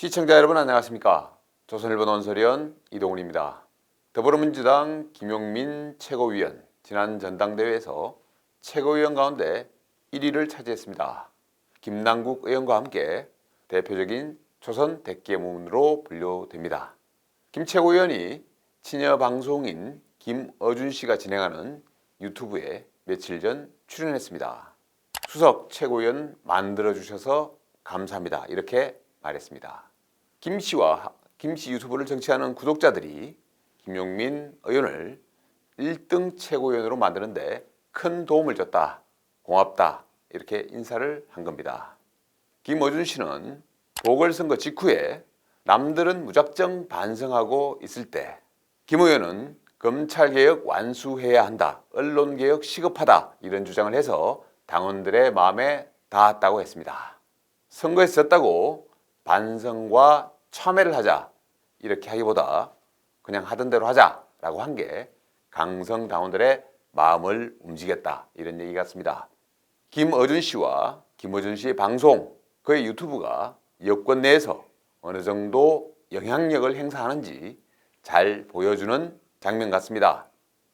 시청자 여러분 안녕하십니까? 조선일보 논설위원 이동훈입니다. 더불어민주당 김용민 최고위원 지난 전당대회에서 최고위원 가운데 1위를 차지했습니다. 김남국 의원과 함께 대표적인 조선 대깨문으로 분류됩니다. 김 최고위원이 친여 방송인 김어준 씨가 진행하는 유튜브에 며칠 전 출연했습니다. 수석 최고위원 만들어주셔서 감사합니다. 이렇게 말했습니다. 김씨 유튜브를 정치하는 구독자들이 김용민 의원을 1등 최고위원으로 만드는데 큰 도움을 줬다. 고맙다. 이렇게 인사를 한 겁니다. 김어준 씨는 보궐선거 직후에 남들은 무작정 반성하고 있을 때 김 의원은 검찰개혁 완수해야 한다. 언론개혁 시급하다. 이런 주장을 해서 당원들의 마음에 닿았다고 했습니다. 선거에서 졌다고 반성과 참회를 하자 이렇게 하기보다 그냥 하던 대로 하자라고 한 게 강성 당원들의 마음을 움직였다 이런 얘기 같습니다. 김어준 씨와 김어준 씨의 방송 그의 유튜브가 여권 내에서 어느 정도 영향력을 행사하는지 잘 보여주는 장면 같습니다.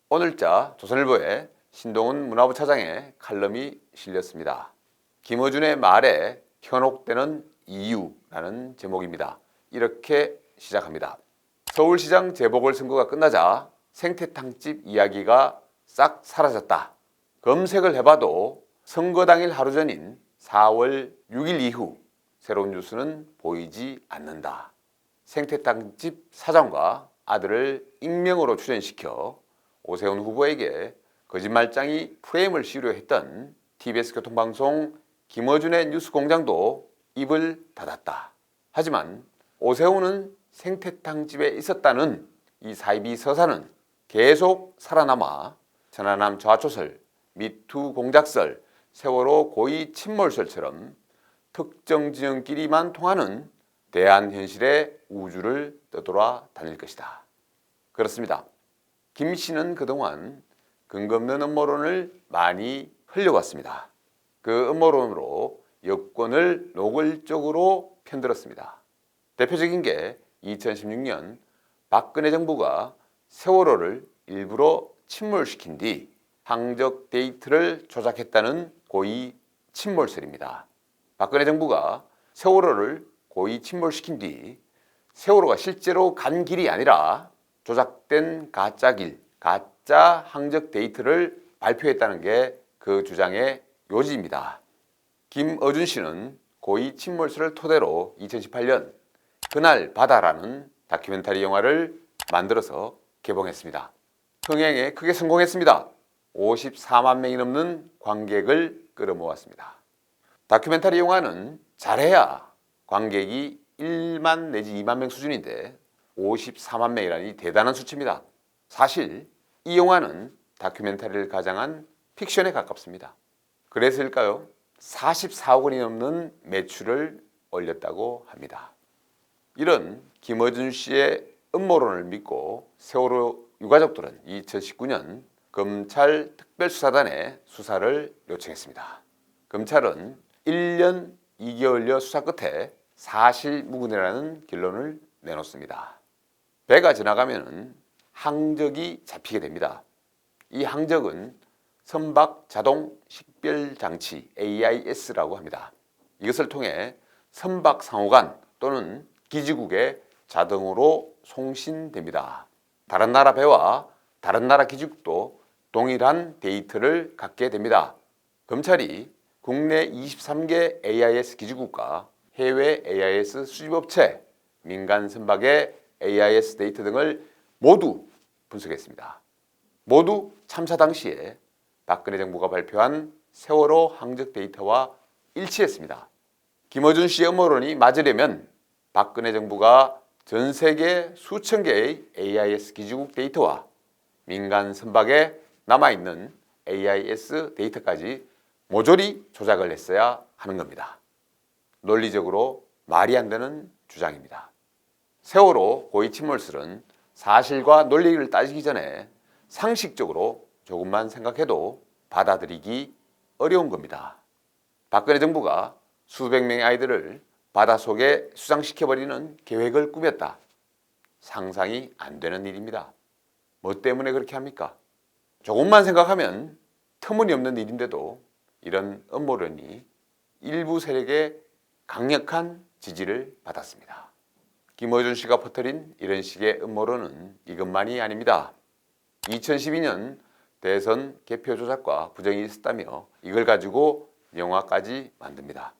오늘자 조선일보에 신동훈 문화부 차장의 칼럼이 실렸습니다. 김어준의 말에 현혹되는 이유라는 제목입니다. 이렇게 시작합니다. 서울시장 재보궐선거가 끝나자 생태탕집 이야기가 싹 사라졌다. 검색을 해봐도 선거 당일 하루 전인 4월 6일 이후 새로운 뉴스는 보이지 않는다. 생태탕집 사장과 아들을 익명으로 출연시켜 오세훈 후보에게 거짓말장이 프레임을 씌우려 했던 TBS 교통방송 김어준의 뉴스공장도 입을 닫았다. 하지만 오세훈은 생태탕집에 있었다는 이 사이비 서사는 계속 살아남아 천안함 좌초설, 미투 공작설, 세월호 고의 침몰설처럼 특정 지형끼리만 통하는 대한현실의 우주를 떠돌아 다닐 것이다. 그렇습니다. 김 씨는 그동안 근거 없는 음모론을 많이 흘려왔습니다. 그 음모론으로 여권을 노골적으로 편들었습니다. 대표적인 게 2016년 박근혜 정부가 세월호를 일부러 침몰시킨 뒤 항적 데이터를 조작했다는 고의 침몰설입니다. 박근혜 정부가 세월호를 고의 침몰시킨 뒤 세월호가 실제로 간 길이 아니라 조작된 가짜 길, 가짜 항적 데이터를 발표했다는 게 그 주장의 요지입니다. 김어준 씨는 고의 침몰설을 토대로 2018년 그날 바다라는 다큐멘터리 영화를 만들어서 개봉했습니다. 흥행에 크게 성공했습니다. 54만 명이 넘는 관객을 끌어모았습니다. 다큐멘터리 영화는 잘해야 관객이 1만 내지 2만 명 수준인데 54만 명이라니 대단한 수치입니다. 사실 이 영화는 다큐멘터리를 가장한 픽션에 가깝습니다. 그래서일까요? 44억 원이 넘는 매출을 올렸다고 합니다. 이런 김어준 씨의 음모론을 믿고 세월호 유가족들은 2019년 검찰 특별수사단에 수사를 요청했습니다. 검찰은 1년 2개월여 수사 끝에 사실무근이라는 결론을 내놓습니다. 배가 지나가면 항적이 잡히게 됩니다. 이 항적은 선박 자동 식별장치 AIS라고 합니다. 이것을 통해 선박 상호간 또는 기지국에 자동으로 송신됩니다. 다른 나라 배와 다른 나라 기지국도 동일한 데이터를 갖게 됩니다. 검찰이 국내 23개 AIS 기지국과 해외 AIS 수집업체, 민간 선박의 AIS 데이터 등을 모두 분석했습니다. 모두 참사 당시에 박근혜 정부가 발표한 세월호 항적 데이터와 일치했습니다. 김어준 씨의 음모론이 맞으려면 박근혜 정부가 전 세계 수천 개의 AIS 기지국 데이터와 민간 선박에 남아있는 AIS 데이터까지 모조리 조작을 했어야 하는 겁니다. 논리적으로 말이 안 되는 주장입니다. 세월호 고의 침몰설은 사실과 논리를 따지기 전에 상식적으로 조금만 생각해도 받아들이기 어려운 겁니다. 박근혜 정부가 수백 명의 아이들을 바닷속에 수장시켜버리는 계획을 꾸몄다. 상상이 안 되는 일입니다. 뭐 때문에 그렇게 합니까? 조금만 생각하면 터무니없는 일인데도 이런 음모론이 일부 세력의 강력한 지지를 받았습니다. 김어준 씨가 퍼뜨린 이런 식의 음모론은 이것만이 아닙니다. 2012년 대선 개표 조작과 부정이 있었다며 이걸 가지고 영화까지 만듭니다.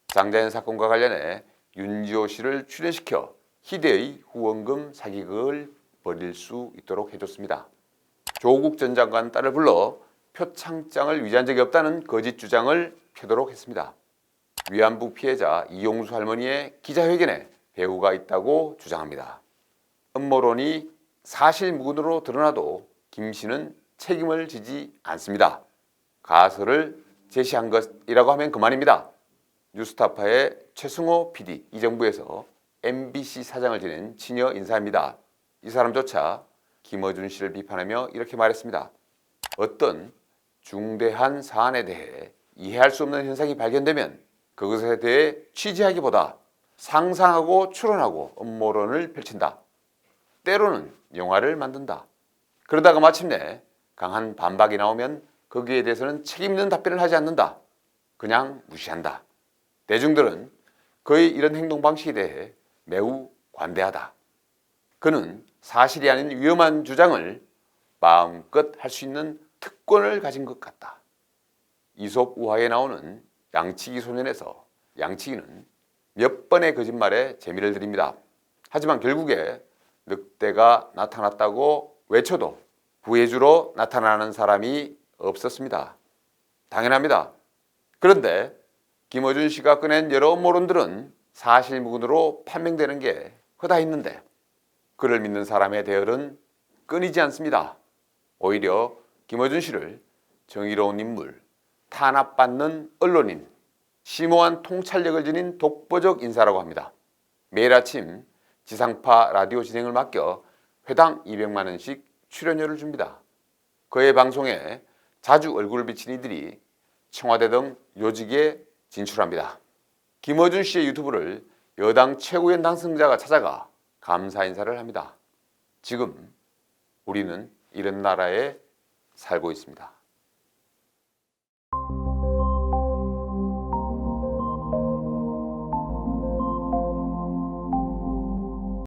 장자연 사건과 관련해 윤지호 씨를 출연시켜 희대의 후원금 사기극을 벌일 수 있도록 해줬습니다. 조국 전 장관 딸을 불러 표창장을 위조한 적이 없다는 거짓 주장을 펴도록 했습니다. 위안부 피해자 이용수 할머니의 기자회견에 배우가 있다고 주장합니다. 음모론이 사실무근으로 드러나도 김 씨는 책임을 지지 않습니다. 가설을 제시한 것이라고 하면 그만입니다. 뉴스타파의 최승호 PD, 이 정부에서 MBC 사장을 지낸 친여 인사입니다. 이 사람조차 김어준 씨를 비판하며 이렇게 말했습니다. 어떤 중대한 사안에 대해 이해할 수 없는 현상이 발견되면 그것에 대해 취재하기보다 상상하고 추론하고 음모론을 펼친다. 때로는 영화를 만든다. 그러다가 마침내 강한 반박이 나오면 거기에 대해서는 책임 있는 답변을 하지 않는다. 그냥 무시한다. 대중들은 그의 이런 행동 방식에 대해 매우 관대하다. 그는 사실이 아닌 위험한 주장을 마음껏 할 수 있는 특권을 가진 것 같다. 이솝 우화에 나오는 양치기 소년에서 양치기는 몇 번의 거짓말에 재미를 드립니다. 하지만 결국에 늑대가 나타났다고 외쳐도 구해주러 나타나는 사람이 없었습니다. 당연합니다. 그런데 김어준 씨가 꺼낸 여러 음모론들은 사실무근으로 판명되는 게 허다했는데 그를 믿는 사람의 대열은 끊이지 않습니다. 오히려 김어준 씨를 정의로운 인물, 탄압받는 언론인, 심오한 통찰력을 지닌 독보적 인사라고 합니다. 매일 아침 지상파 라디오 진행을 맡겨 회당 200만 원씩 출연료를 줍니다. 그의 방송에 자주 얼굴을 비친 이들이 청와대 등 요직에 진출합니다. 김어준 씨의 유튜브를 여당 최고위원 당선자가 찾아가 감사 인사를 합니다. 지금 우리는 이런 나라에 살고 있습니다.